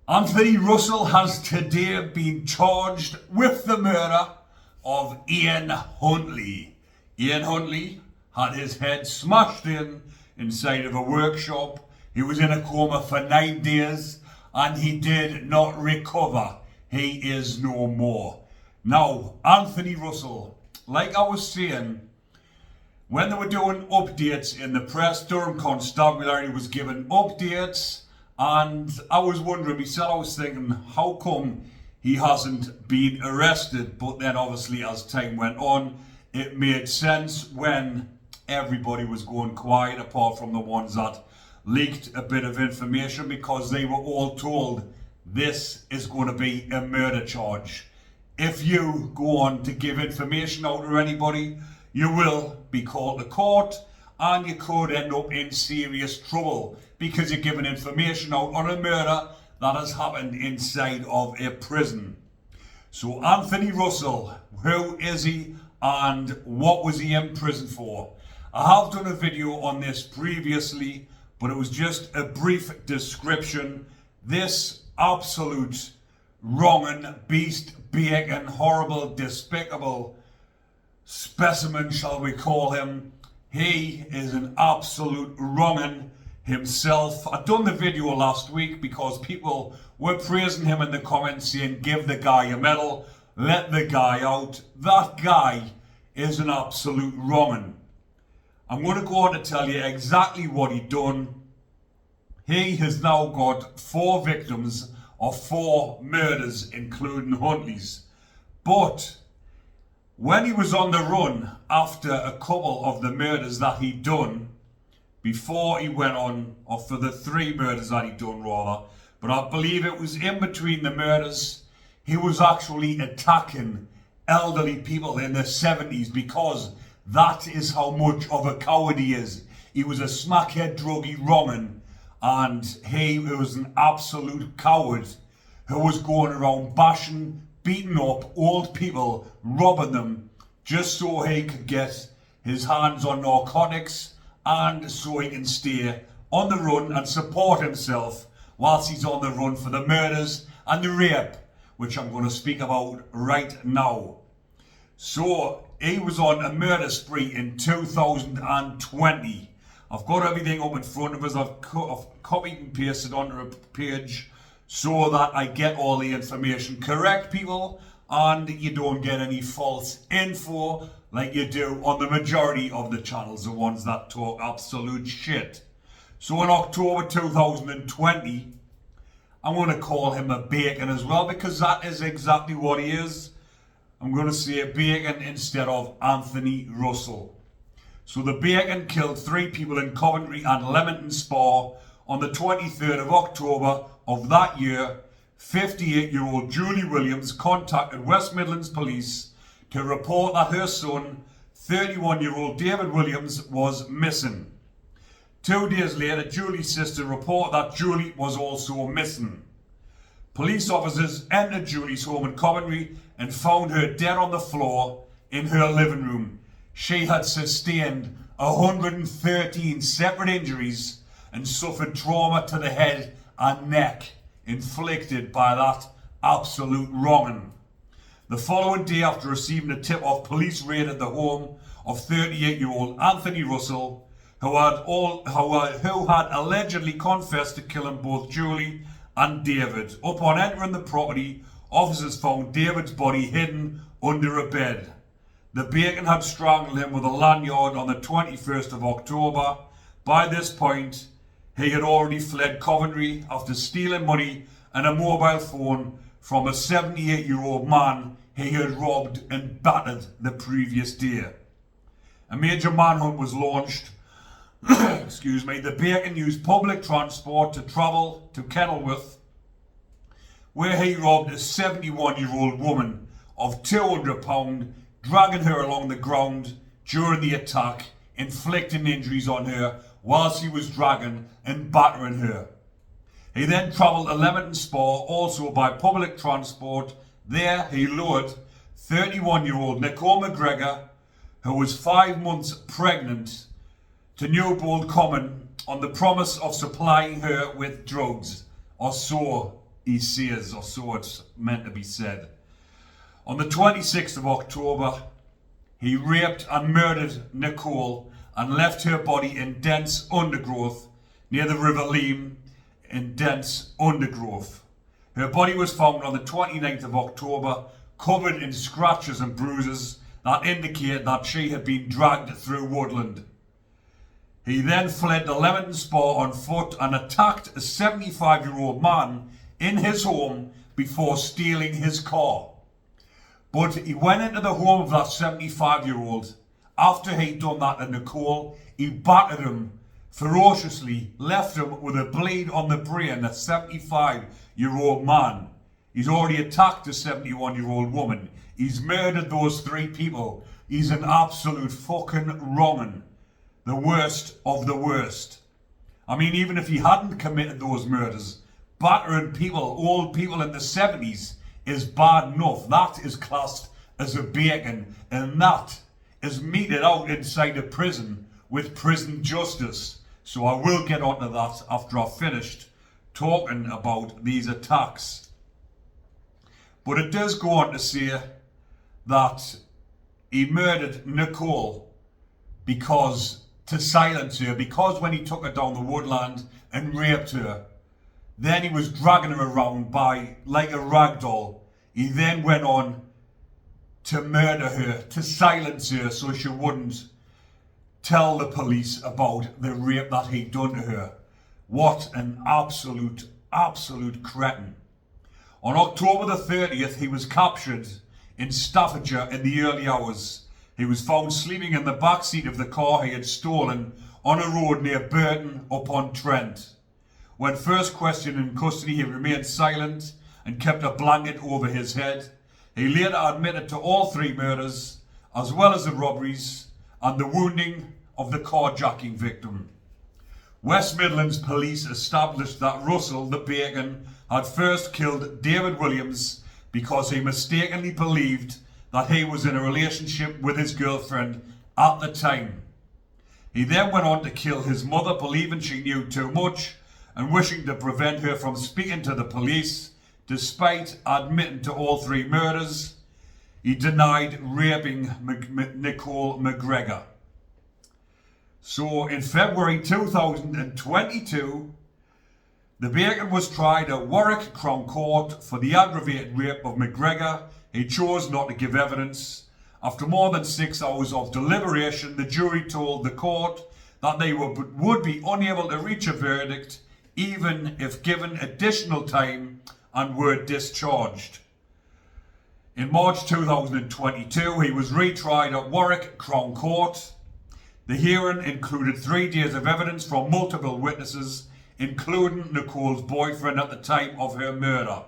Anthony Russell has today been charged with the murder of Ian Huntley. Ian Huntley had his head smashed inside of a workshop. He was in a coma for 9 days and he did not recover. He is no more. Now, Anthony Russell, like I was saying, when they were doing updates in the press, Durham Constabulary was given updates, and I was wondering myself, I was thinking, how come he hasn't been arrested? But then obviously as time went on, it made sense when everybody was going quiet, apart from the ones that leaked a bit of information, because they were all told this is going to be a murder charge. If you go on to give information out to anybody, you will be called to court and you could end up in serious trouble because you're giving information out on a murder that has happened inside of a prison. So Anthony Russell, who is he and what was he in prison for? I have done a video on this previously, but it was just a brief description. This absolute wronging beast, bacon, horrible, despicable specimen, shall we call him. He is an absolute wronging himself. I'd done the video last week because people were praising him in the comments, saying give the guy a medal, let the guy out. That guy is an absolute wronging. I'm going to go on to tell you exactly what he done. He has now got 4 victims of 4 murders, including Huntley's. But when he was on the run after a couple of the murders that he'd done, before he went on, or for the 3 murders that he'd done rather, but I believe it was in between the murders, he was actually attacking elderly people in their 70s, because that is how much of a coward he is. He was a smackhead druggie wronging, and he was an absolute coward who was going around bashing, beating up old people, robbing them, just so he could get his hands on narcotics and so he can stay on the run and support himself whilst he's on the run for the murders and the rape, which I'm going to speak about right now. So he was on a murder spree in 2020. I've got everything up in front of us. I've copied and pasted onto a page so that I get all the information correct, people, and you don't get any false info like you do on the majority of the channels, the ones that talk absolute shit. So in October 2020, I'm going to call him a bacon as well, because that is exactly what he is. I'm going to say bacon instead of Anthony Russell. So the bacon killed 3 people in Coventry and Leamington Spa on the 23rd of October of that year. 58-year-old Julie Williams contacted West Midlands Police to report that her son, 31-year-old David Williams, was missing. 2 days later, Julie's sister reported that Julie was also missing. Police officers entered Julie's home in Coventry and found her dead on the floor in her living room. She had sustained 113 separate injuries and suffered trauma to the head and neck inflicted by that absolute wronging. The following day, after receiving a tip-off, police raided the home of 38-year-old Anthony Russell, who had allegedly confessed to killing both Julie and David. Upon entering the property, officers found David's body hidden under a bed. The bacon had strangled him with a lanyard on the 21st of October. By this point, he had already fled Coventry after stealing money and a mobile phone from a 78-year-old man he had robbed and battered the previous day. A major manhunt was launched. The bacon used public transport to travel to Kenilworth, where he robbed a 71-year-old woman of £200, dragging her along the ground during the attack, inflicting injuries on her whilst he was dragging and battering her. He then travelled to Leamington Spa, also by public transport. There he lured 31-year-old Nicole McGregor, who was 5 months pregnant, to Newbold Common on the promise of supplying her with drugs, or so he says, or so it's meant to be said. On the 26th of October, he raped and murdered Nicole and left her body in dense undergrowth near the River Leam in dense undergrowth. Her body was found on the 29th of October, covered in scratches and bruises that indicate that she had been dragged through woodland. He then fled to Leamington Spa on foot and attacked a 75-year-old man in his home before stealing his car. But he went into the home of that 75-year-old. After he'd done that to Nicole, he battered him ferociously, left him with a bleed on the brain, a 75-year-old man. He's already attacked a 71-year-old woman. He's murdered those three people. He's an absolute fucking wrong'un. The worst of the worst. I mean, even if he hadn't committed those murders, battering people, old people in the 70s, is bad enough. That is classed as a bacon, and that is meted out inside a prison with prison justice. So I will get onto that after I've finished talking about these attacks. But it does go on to say that he murdered Nicole to silence her, because when he took her down the woodland and raped her, then he was dragging her around like a rag doll. He then went on to murder her, to silence her so she wouldn't tell the police about the rape that he'd done to her. What an absolute cretin. On October the 30th, he was captured in Staffordshire in the early hours. He was found sleeping in the back seat of the car he had stolen on a road near Burton upon Trent. When first questioned in custody, he remained silent and kept a blanket over his head. He later admitted to all three murders, as well as the robberies and the wounding of the carjacking victim. West Midlands police established that Russell, the bacon, had first killed David Williams because he mistakenly believed that he was in a relationship with his girlfriend at the time. He then went on to kill his mother, believing she knew too much and wishing to prevent her from speaking to the police. Despite admitting to all three murders, he denied raping Nicole McGregor. So in February 2022, the bacon was tried at Warwick Crown Court for the aggravated rape of McGregor. He chose not to give evidence. After more than 6 hours of deliberation, the jury told the court that they would be unable to reach a verdict even if given additional time, and were discharged. In March 2022, he was retried at Warwick Crown Court. The hearing included 3 days of evidence from multiple witnesses, including Nicole's boyfriend at the time of her murder,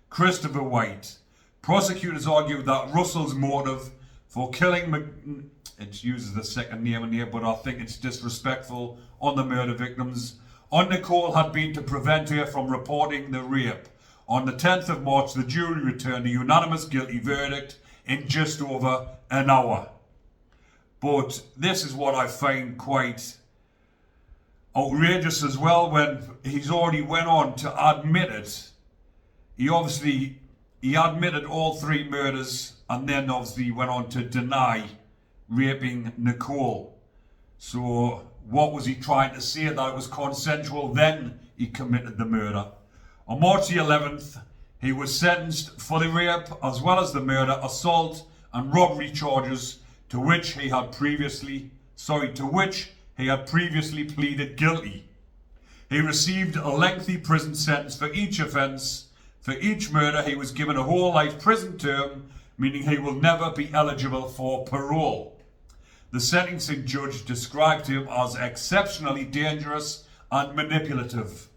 Christopher White. Prosecutors argued that Russell's motive for killing it uses the second name in here, but I think it's disrespectful on the murder victims, on Nicole had been to prevent her from reporting the rape. On the 10th of March, the jury returned a unanimous guilty verdict in just over an hour. But this is what I find quite outrageous as well, when he's already went on to admit it. He admitted all three murders and then obviously went on to deny raping Nicole. So what was he trying to say? That it was consensual, then he committed the murder. On March the 11th, he was sentenced for the rape as well as the murder, assault and robbery charges to which he had previously pleaded guilty. He received a lengthy prison sentence for each offence. For each murder, he was given a whole life prison term, meaning he will never be eligible for parole. The sentencing judge described him as exceptionally dangerous and manipulative.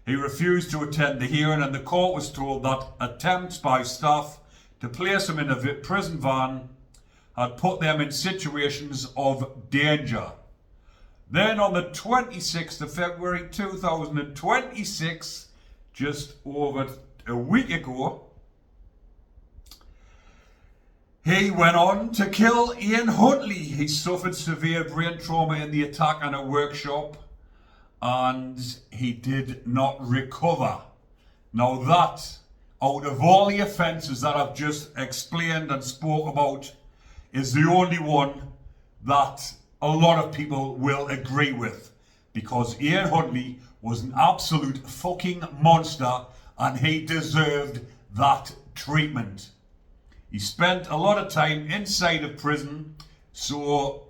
He refused to attend the hearing, and the court was told that attempts by staff to place him in a prison van had put them in situations of danger. Then on the 26th of February 2026, just over a week ago, he went on to kill Ian Huntley. He suffered severe brain trauma in the attack on a workshop, and he did not recover. Now that, out of all the offences that I've just explained and spoke about, is the only one that a lot of people will agree with, because Ian Huntley was an absolute fucking monster and he deserved that treatment. He spent a lot of time inside of prison, so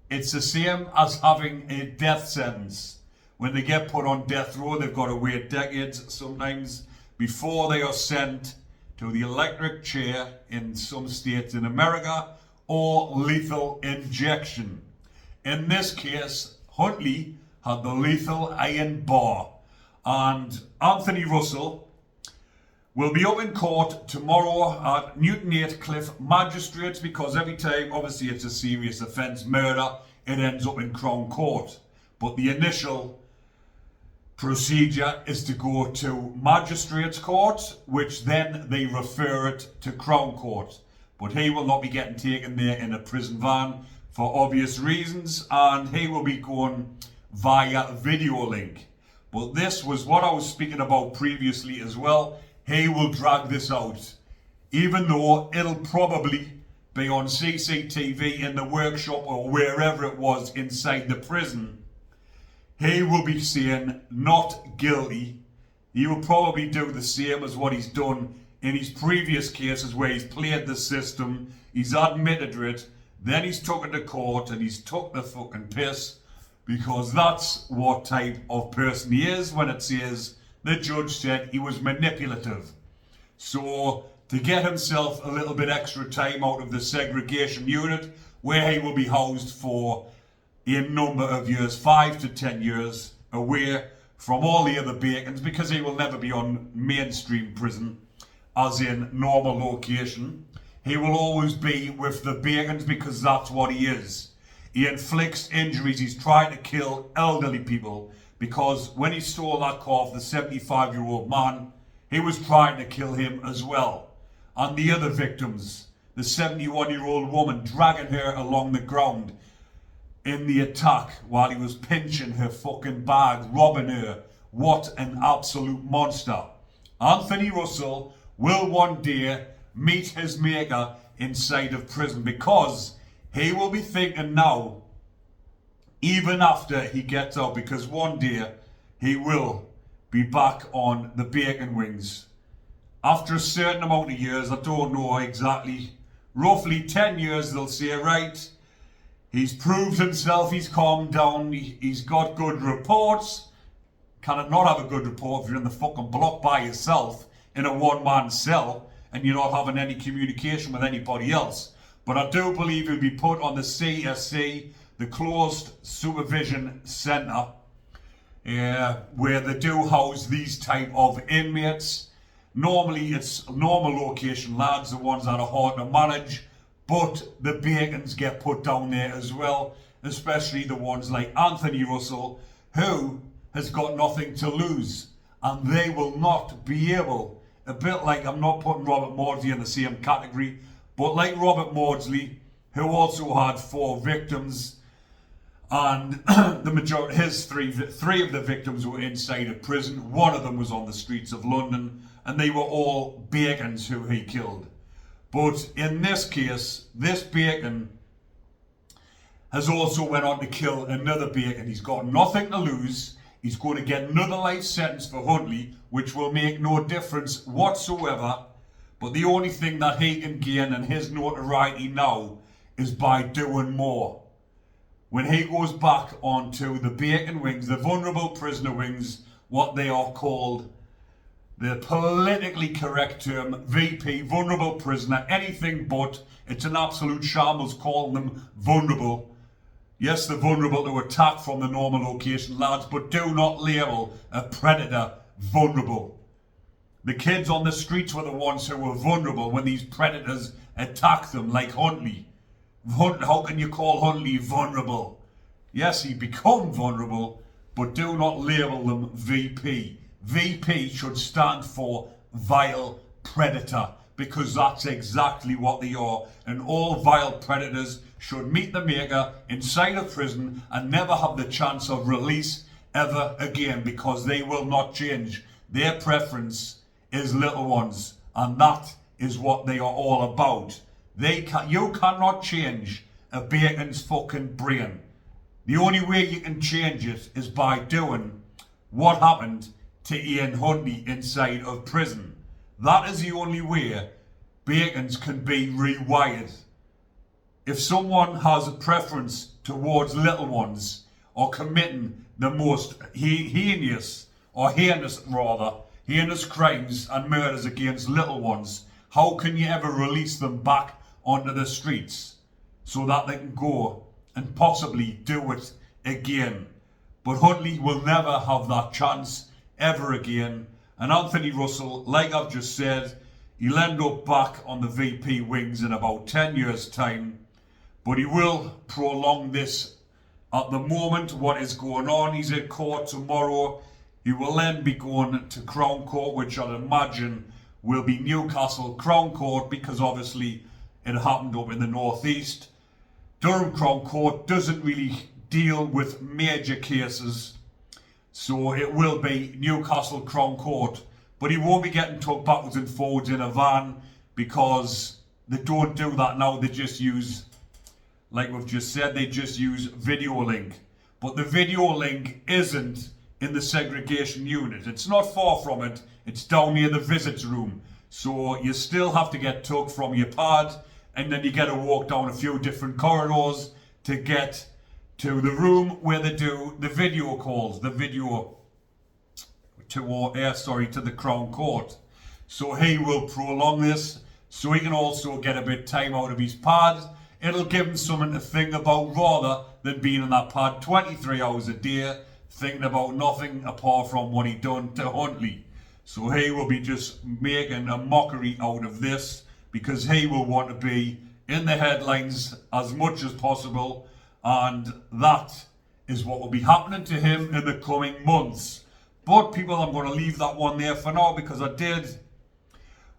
it's the same as having a death sentence. When they get put on death row, they've got to wait decades sometimes before they are sent to the electric chair in some states in America, or lethal injection. In this case, Huntley had the lethal iron bar, and Anthony Russell will be up in court tomorrow at Newton 8 Cliff Magistrates, because every time, obviously it's a serious offence, murder, it ends up in Crown Court. But the initial procedure is to go to Magistrates Court, which then they refer it to Crown Court. But he will not be getting taken there in a prison van for obvious reasons, and he will be going via video link. But this was what I was speaking about previously as well. He will drag this out, even though it'll probably be on CCTV in the workshop or wherever it was inside the prison. He will be saying not guilty. He will probably do the same as what he's done in his previous cases, where he's played the system, he's admitted it, then he's took it to court and he's took the fucking piss, because that's what type of person he is when it says the judge said he was manipulative. So to get himself a little bit extra time out of the segregation unit, where he will be housed for a number of years, 5 to 10 years, away from all the other Bacons, because he will never be on mainstream prison, as in normal location. He will always be with the Bacons, because that's what he is. He inflicts injuries. He's trying to kill elderly people, because when he stole that car off the 75-year-old man, he was trying to kill him as well. And the other victims, the 71-year-old woman, dragging her along the ground in the attack while he was pinching her fucking bag, robbing her. What an absolute monster. Anthony Russell will one day meet his maker inside of prison, because he will be thinking now, even after he gets out, because one day he will be back on the bacon wings. After a certain amount of years, I don't know exactly, roughly 10 years, they'll say, right, he's proved himself, he's calmed down, he's got good reports. Can it not have a good report if you're in the fucking block by yourself in a one-man cell and you're not having any communication with anybody else? But I do believe he'll be put on the CSC, the Closed Supervision Centre, where they do house these type of inmates. Normally it's normal location lads, the ones that are hard to manage, but the Bacons get put down there as well, especially the ones like Anthony Russell, who has got nothing to lose, and they will not be able, a bit like, I'm not putting Robert Maudsley in the same category, but like Robert Maudsley, who also had 4 victims, and the majority, his three of the victims were inside of prison. One of them was on the streets of London, and they were all Bacons who he killed. But in this case, this Bacon has also went on to kill another Bacon. He's got nothing to lose. He's going to get another life sentence for Huntley, which will make no difference whatsoever. But the only thing that he can gain in his notoriety now is by doing more. When he goes back onto the Bacon wings, the vulnerable prisoner wings, what they are called, the politically correct term, VP, vulnerable prisoner, anything but, it's an absolute shambles calling them vulnerable. Yes, they're vulnerable to attack from the normal location, lads, but do not label a predator vulnerable. The kids on the streets were the ones who were vulnerable when these predators attacked them, like Huntley. How can you call Huntley vulnerable? Yes, he become vulnerable, but do not label them VP. VP should stand for vile predator, because that's exactly what they are. And all vile predators should meet the maker inside a prison and never have the chance of release ever again, because they will not change. Their preference is little ones, and that is what they are all about. You cannot change a bacon's fucking brain. The only way you can change it is by doing what happened to Ian Huntley inside of prison. That is the only way bacons can be rewired. If someone has a preference towards little ones or committing the most heinous crimes and murders against little ones, how can you ever release them back onto the streets so that they can go and possibly do it again? But Huntley will never have that chance ever again. And Anthony Russell, like I've just said, he'll end up back on the VP wings in about 10 years' time. But he will prolong this. At the moment, what is going on, he's at court tomorrow. He will then be going to Crown Court, which I'd imagine will be Newcastle Crown Court, because obviously it happened up in the northeast. Durham Crown Court doesn't really deal with major cases, so it will be Newcastle Crown Court. But he won't be getting took backwards and forwards in a van, because they don't do that now. They just use, like we've just said, they just use video link. But the video link isn't in the segregation unit. It's not far from it. It's down near the visits room. So you still have to get took from your pad, and then you get to walk down a few different corridors to get to the room where they do the video calls, to the Crown Court. So he will prolong this so he can also get a bit of time out of his pad. It'll give him something to think about rather than being in that pad 23 hours a day thinking about nothing apart from what he done to Huntley. So he will be just making a mockery out of this, because he will want to be in the headlines as much as possible, and that is what will be happening to him in the coming months. But people, I'm going to leave that one there for now, because I did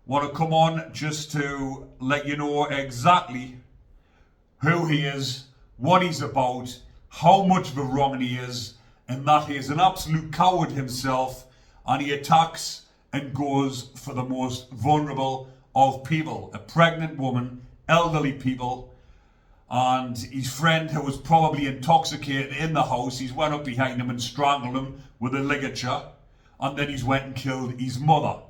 want to come on just to let you know exactly who he is, what he's about, how much of a wrong he is, and that he is an absolute coward himself, and he attacks and goes for the most vulnerable of people, a pregnant woman, elderly people, and his friend who was probably intoxicated in the house. He's went up behind him and strangled him with a ligature, and then he's went and killed his mother.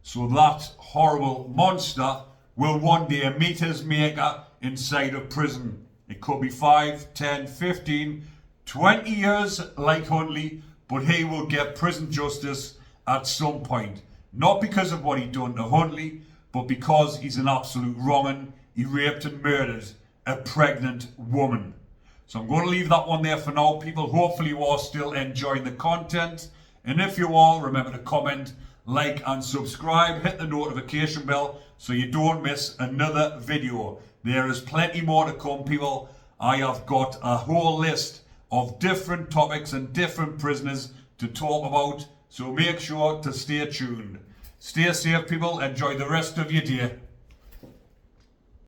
So that horrible monster will one day meet his maker inside of prison. It could be 5, 10, 15, 20 years like Huntley, but he will get prison justice at some point. Not because of what he done to Huntley, but because he's an absolute wrong'un. He raped and murdered a pregnant woman. So I'm going to leave that one there for now, people. Hopefully you are still enjoying the content. And if you are, remember to comment, like and subscribe. Hit the notification bell so you don't miss another video. There is plenty more to come, people. I have got a whole list of different topics and different prisoners to talk about. So make sure to stay tuned. Stay safe, people. Enjoy the rest of your day.